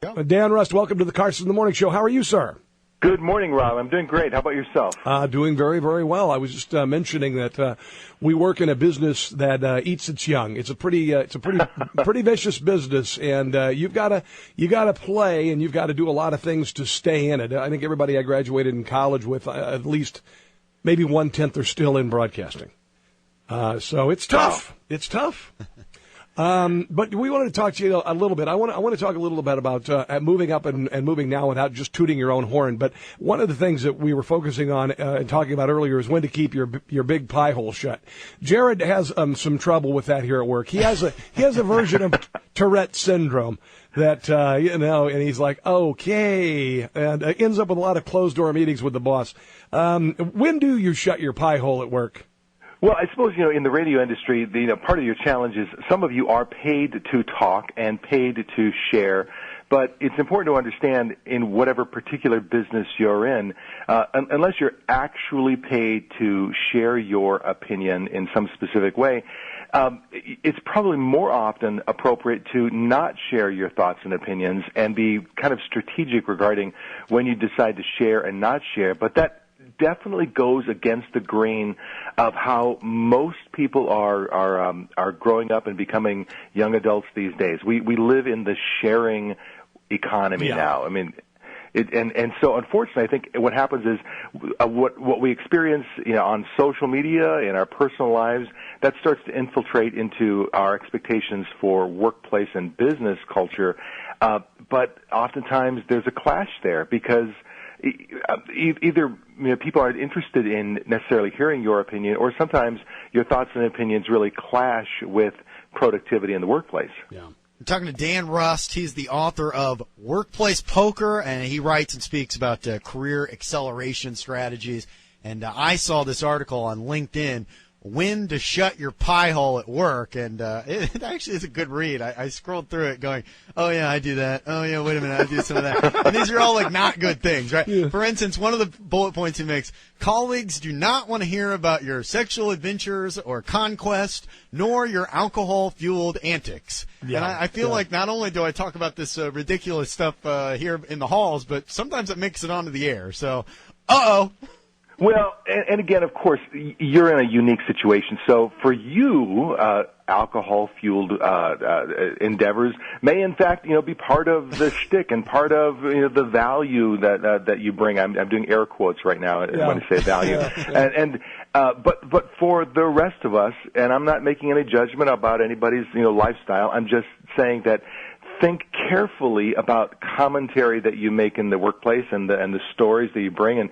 Dan Rust, welcome to the Carson in the Morning Show. How are you, sir? Good morning, Rob. I'm doing great. How about yourself? Doing very, very well. I was just mentioning that we work in a business that eats its young. It's a pretty vicious business, and you gotta play, and you've got to do a lot of things to stay in it. I think everybody I graduated in college with, at least maybe 1/10 are still in broadcasting. So it's tough. Wow. It's tough. But we wanted to talk to you a little bit. I want to talk a little bit about moving up and moving now without just tooting your own horn. But one of the things that we were focusing on and talking about earlier is when to keep your big pie hole shut. Jared has some trouble with that here at work. He has a version of Tourette syndrome that and he's like, okay, and ends up with a lot of closed door meetings with the boss. When do you shut your pie hole at work? Well, I suppose, in the radio industry, part of your challenge is some of you are paid to talk and paid to share, but it's important to understand in whatever particular business you're in, unless you're actually paid to share your opinion in some specific way, it's probably more often appropriate to not share your thoughts and opinions and be kind of strategic regarding when you decide to share and not share, but that definitely goes against the grain of how most people are growing up and becoming young adults these days. We live in the sharing economy now. I mean, and so unfortunately, I think what happens is what we experience on social media, in our personal lives, that starts to infiltrate into our expectations for workplace and business culture. But oftentimes there's a clash there because either people aren't interested in necessarily hearing your opinion, or sometimes your thoughts and opinions really clash with productivity in the workplace. Yeah. I'm talking to Dan Rust. He's the author of Workplace Poker, and he writes and speaks about career acceleration strategies. And I saw this article on LinkedIn, When to Shut Your Pie Hole at Work, and it actually is a good read. I scrolled through it going, oh, yeah, I do that. Oh, yeah, wait a minute, I do some of that. And these are all, not good things, right? Yeah. For instance, one of the bullet points he makes, colleagues do not want to hear about your sexual adventures or conquest, nor your alcohol-fueled antics. Yeah. And I feel like not only do I talk about this ridiculous stuff here in the halls, but sometimes it makes it onto the air. So, uh-oh. Well, and again, of course, you're in a unique situation. So for you, alcohol-fueled endeavors may, in fact, be part of the shtick and part of the value that you bring. I'm doing air quotes right now when I say value. But for the rest of us, and I'm not making any judgment about anybody's lifestyle. I'm just saying that. Think carefully about commentary that you make in the workplace and the stories that you bring. And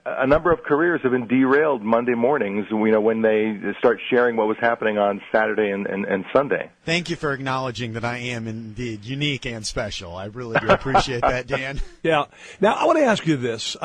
a number of careers have been derailed Monday mornings. When they start sharing what was happening on Saturday and Sunday. Thank you for acknowledging that I am indeed unique and special. I really do appreciate that, Dan. Yeah. Now I want to ask you this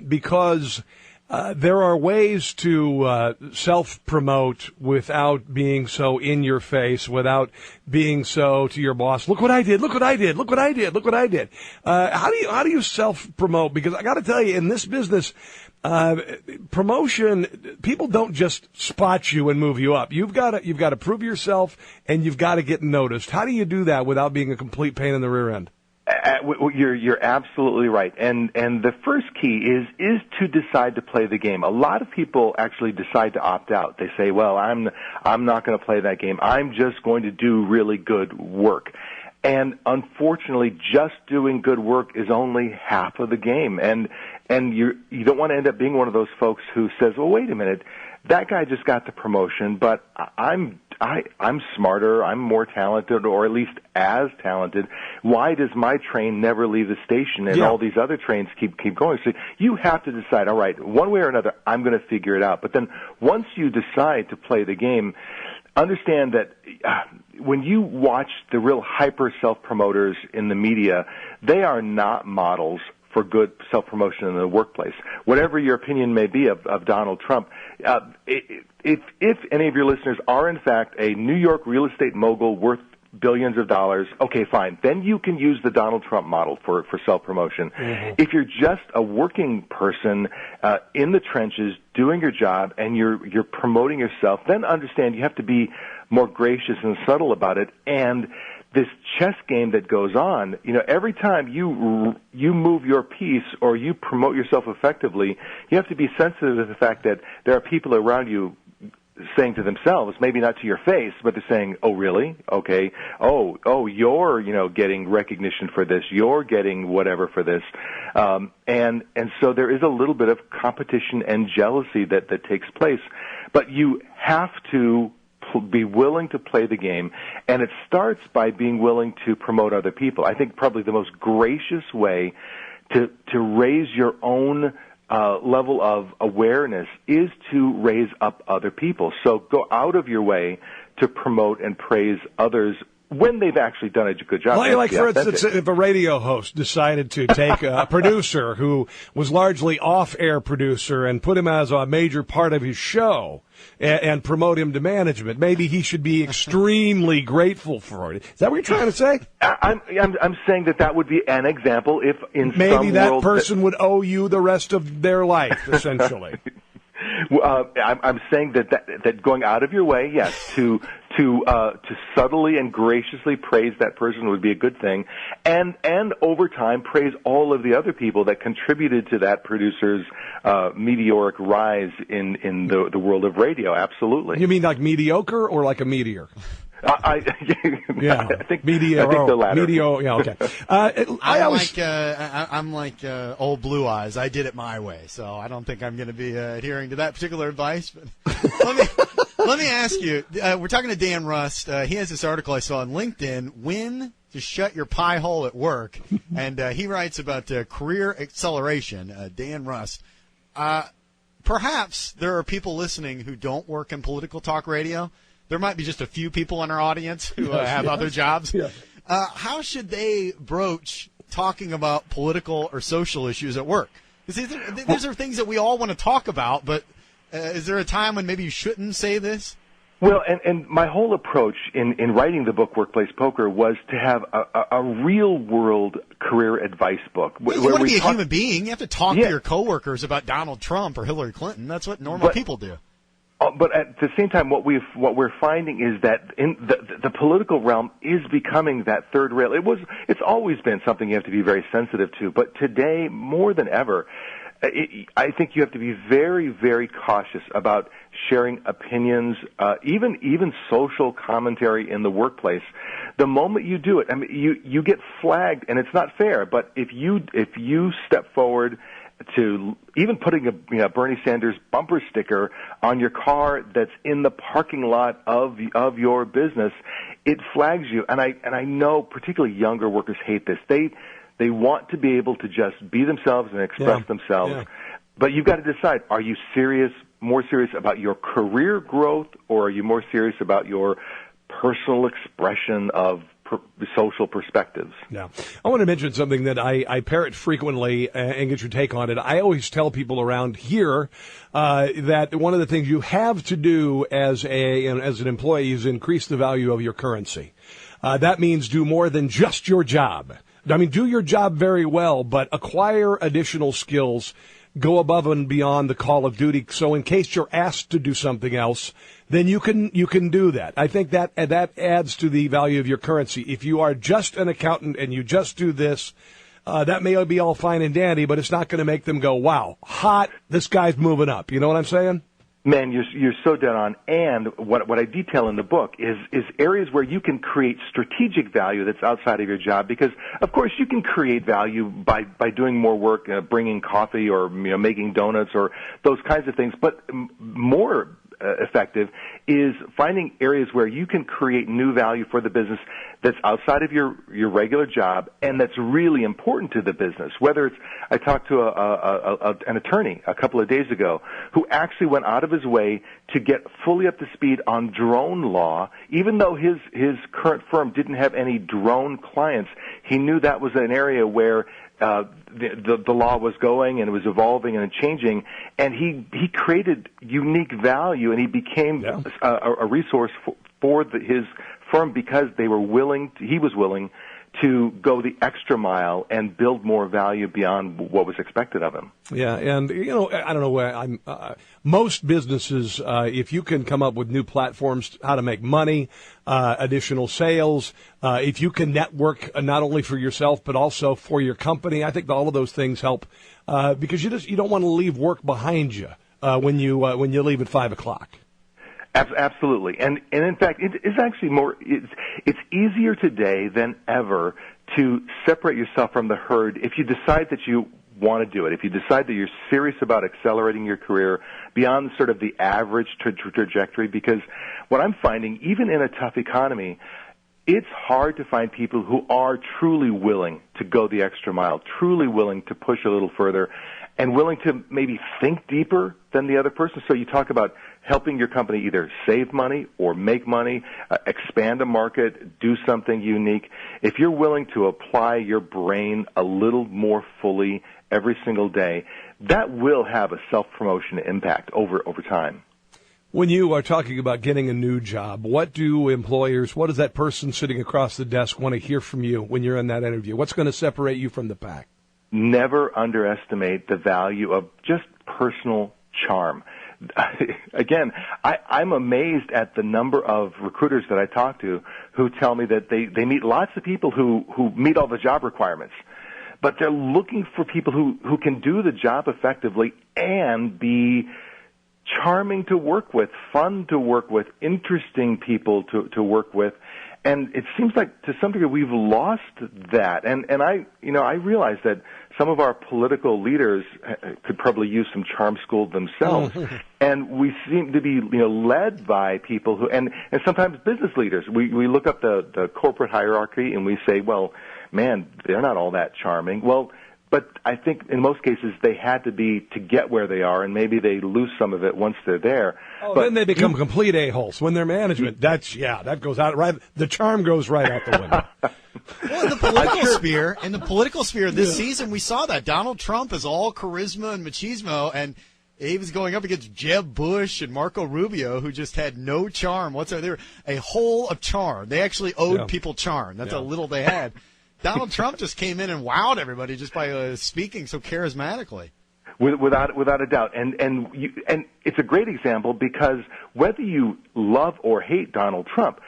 because. There are ways to self-promote without being so in your face, without being so to your boss. Look what I did! Look what I did! Look what I did! Look what I did! How do you self-promote? Because I got to tell you, in this business, promotion, people don't just spot you and move you up. You've got to prove yourself, and you've got to get noticed. How do you do that without being a complete pain in the rear end? You're absolutely right, and the first key is to decide to play the game. A lot of people actually decide to opt out. They say, "Well, I'm not going to play that game. I'm just going to do really good work." And unfortunately, just doing good work is only half of the game. And you don't want to end up being one of those folks who says, "Well, wait a minute, that guy just got the promotion, but I'm smarter, I'm more talented, or at least as talented. Why does my train never leave the station and all these other trains keep going?" So you have to decide, all right, one way or another, I'm going to figure it out. But then once you decide to play the game, understand that when you watch the real hyper self-promoters in the media, they are not models for good self-promotion in the workplace. Whatever your opinion may be of Donald Trump, if any of your listeners are in fact a New York real estate mogul worth billions of dollars, okay, fine. Then you can use the Donald Trump model for self-promotion. Mm-hmm. If you're just a working person in the trenches doing your job and you're promoting yourself, then understand you have to be more gracious and subtle about it. And this chess game that goes on. Every time you move your piece or you promote yourself effectively, you have to be sensitive to the fact that there are people around you saying to themselves, maybe not to your face, but they're saying, "Oh, really? Okay. Oh, you're, getting recognition for this. You're getting whatever for this." And so there is a little bit of competition and jealousy that takes place. But you have to be willing to play the game, and it starts by being willing to promote other people. I think probably the most gracious way to raise your own level of awareness is to raise up other people. So go out of your way to promote and praise others when they've actually done a good job. Like for instance, if a radio host decided to take a producer who was largely off-air producer and put him as a major part of his show and promote him to management, maybe he should be extremely grateful for it. Is that what you're trying to say? I'm saying that would be an example. If in maybe some that world person would owe you the rest of their life, essentially. I'm saying that going out of your way, yes, to subtly and graciously praise that person would be a good thing, and over time praise all of the other people that contributed to that producer's meteoric rise in the world of radio. Absolutely. You mean like mediocre or like a meteor? I think the latter. Yeah, okay. I'm like old Blue Eyes. I did it my way, so I don't think I'm going to be adhering to that particular advice. But let me ask you. We're talking to Dan Rust. He has this article I saw on LinkedIn. When to shut your pie hole at work, and he writes about career acceleration. Dan Rust. Perhaps there are people listening who don't work in political talk radio. There might be just a few people in our audience who have other jobs. Yeah. How should they broach talking about political or social issues at work? Because these are things that we all want to talk about, but is there a time when maybe you shouldn't say this? Well, and my whole approach in writing the book Workplace Poker was to have a real-world career advice book. You want to be a human being. You have to talk to your coworkers about Donald Trump or Hillary Clinton. That's what normal people do. But at the same time, what we're finding is that in the political realm is becoming that third rail. It's always been something you have to be very sensitive to, but today more than ever, I think you have to be very, very cautious about sharing opinions, even social commentary in the workplace. The moment you do it, I mean, you get flagged, and it's not fair. But if you step forward to even putting a Bernie Sanders bumper sticker on your car that's in the parking lot of your business, it flags you. And I know particularly younger workers hate this. They want to be able to just be themselves and express themselves. Yeah. But you've got to decide, are you more serious about your career growth, or are you more serious about your personal expression of social perspectives? Yeah. I want to mention something that I parrot frequently and get your take on it. I always tell people around here that one of the things you have to do as an employee is increase the value of your currency. That means do more than just your job. I mean, do your job very well, but acquire additional skills. Go above and beyond the call of duty. So in case you're asked to do something else, then you can do that. I think that adds to the value of your currency. If you are just an accountant and you just do this, that may be all fine and dandy, but it's not going to make them go, wow, hot, this guy's moving up. You know what I'm saying? Man, you're so dead on. And what I detail in the book is areas where you can create strategic value that's outside of your job. Because of course you can create value by doing more work, bringing coffee or making donuts or those kinds of things. But more effective is finding areas where you can create new value for the business that's outside of your regular job and that's really important to the business. Whether it's, I talked to an attorney a couple of days ago who actually went out of his way to get fully up to speed on drone law, even though his current firm didn't have any drone clients. He knew that was an area where the law was going and it was evolving and changing, and he created unique value, and he became a resource for his firm because he was willing to go the extra mile and build more value beyond what was expected of him. Yeah, and I don't know. Most businesses, if you can come up with new platforms, how to make money, additional sales, if you can network not only for yourself but also for your company, I think all of those things help because you don't want to leave work behind you when you leave at 5:00. Absolutely, and in fact, it's actually it's easier today than ever to separate yourself from the herd if you decide that you want to do it. If you decide that you're serious about accelerating your career beyond sort of the average trajectory, because what I'm finding, even in a tough economy, it's hard to find people who are truly willing to go the extra mile, truly willing to push a little further, and willing to maybe think deeper than the other person. So you talk about helping your company either save money or make money, expand a market, do something unique. If you're willing to apply your brain a little more fully every single day, that will have a self-promotion impact over time. When you are talking about getting a new job, what does that person sitting across the desk want to hear from you when you're in that interview? What's going to separate you from the pack? Never underestimate the value of just personal charm. Again, I'm amazed at the number of recruiters that I talk to who tell me that they meet lots of people who meet all the job requirements, but they're looking for people who can do the job effectively and be charming to work with, fun to work with, interesting people to work with. And it seems like to some degree we've lost that. And I realize that some of our political leaders could probably use some charm school themselves. And we seem to be, led by people who, and sometimes business leaders. We look up the corporate hierarchy and we say, well, man, they're not all that charming. Well, but I think in most cases they had to be to get where they are, and maybe they lose some of it once they're there. But then they become complete a-holes. When they're management, that goes out right. The charm goes right out the window. Well, in the political sphere this season, we saw that Donald Trump is all charisma and machismo, and he was going up against Jeb Bush and Marco Rubio, who just had no charm whatsoever. They were a hole of charm. They actually owed people charm. That's how little they had. Donald Trump just came in and wowed everybody just by speaking so charismatically. Without a doubt, and it's a great example because whether you love or hate Donald Trump,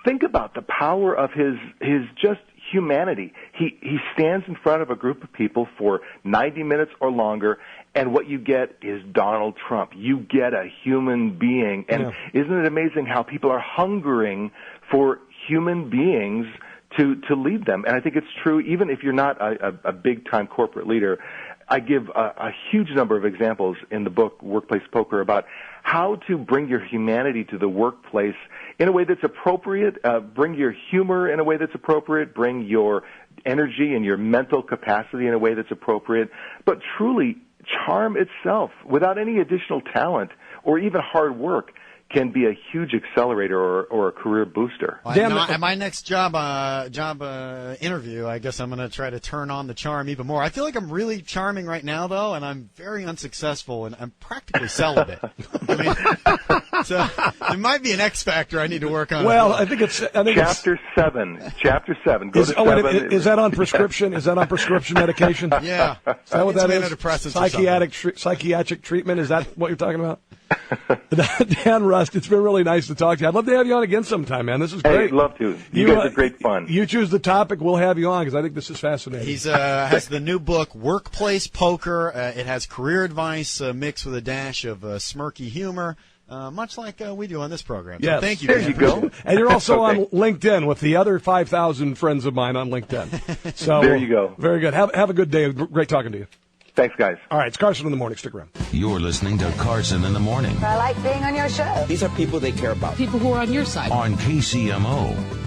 think about the power of his just humanity. He stands in front of a group of people for 90 minutes or longer, and what you get is Donald Trump. You get a human being, and isn't it amazing how people are hungering for human beings to lead them? And I think it's true even if you're not a big-time corporate leader. I give a huge number of examples in the book, Workplace Poker, about how to bring your humanity to the workplace in a way that's appropriate, bring your humor in a way that's appropriate, bring your energy and your mental capacity in a way that's appropriate, but truly charm itself without any additional talent or even hard work can be a huge accelerator or a career booster. At my next job interview, I guess I'm going to try to turn on the charm even more. I feel like I'm really charming right now, though, and I'm very unsuccessful, and I'm practically celibate. So there might be an X factor I need to work on. Well, I think it's Chapter 7. Chapter 7. Go to 7. Is that on prescription? Is that on prescription medication? Yeah. Is that what that is? Antidepressants. Psychiatric treatment? Is that what you're talking about? Dan Rust, it's been really nice to talk to you. I'd love to have you on again sometime, man. This is great. Hey, I'd love to. You guys are great fun. You choose the topic, we'll have you on because I think this is fascinating. He has the new book, Workplace Poker. It has career advice mixed with a dash of smirky humor, much like we do on this program. So yes. Thank you. There you go. And you're also on LinkedIn with the other 5,000 friends of mine on LinkedIn. So there you go. Very good. Have a good day. Great talking to you. Thanks, guys. All right, it's Carson in the Morning. Stick around. You're listening to Carson in the Morning. I like being on your show. These are people they care about. People who are on your side. On KCMO.